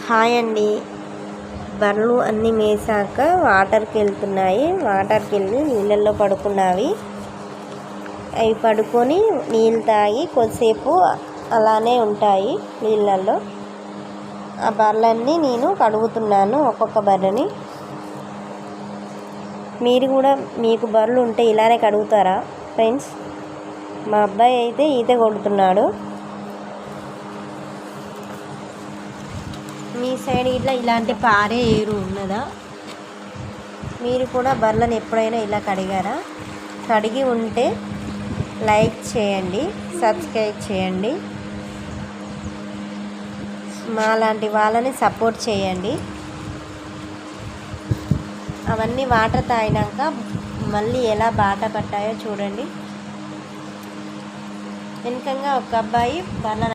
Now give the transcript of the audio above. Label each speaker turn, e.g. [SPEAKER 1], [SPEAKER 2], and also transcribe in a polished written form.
[SPEAKER 1] Hi అండి. బర్రెలు అన్నీ మేసాక వాటర్కి వెళ్తున్నాయి. వాటర్కి వెళ్ళి నీళ్ళల్లో పడుకున్నవి. అవి పడుకొని నీళ్ళు తాగి కొద్దిసేపు అలానే ఉంటాయి నీళ్ళల్లో. ఆ బర్రెలన్నీ నేను కడుగుతున్నాను, ఒక్కొక్క బర్రెని. మీరు కూడా మీకు బర్రెలు ఉంటే ఇలానే కడుగుతారా ఫ్రెండ్స్? మా అబ్బాయి అయితే ఈత కొడుతున్నాడు. మీ సైడ్ ఇట్లా ఇలాంటి పారే ఏరు ఉన్నదా? మీరు కూడా బర్రెలను ఎప్పుడైనా ఇలా కడిగారా? కడిగి ఉంటే లైక్ చేయండి, సబ్స్క్రైబ్ చేయండి, మాలాంటి వాళ్ళని సపోర్ట్ చేయండి. అవన్నీ వాటర్ తాగినాక మళ్ళీ ఎలా బాట పట్టాయో చూడండి. వెనుకంగా ఒక అబ్బాయి బర్రె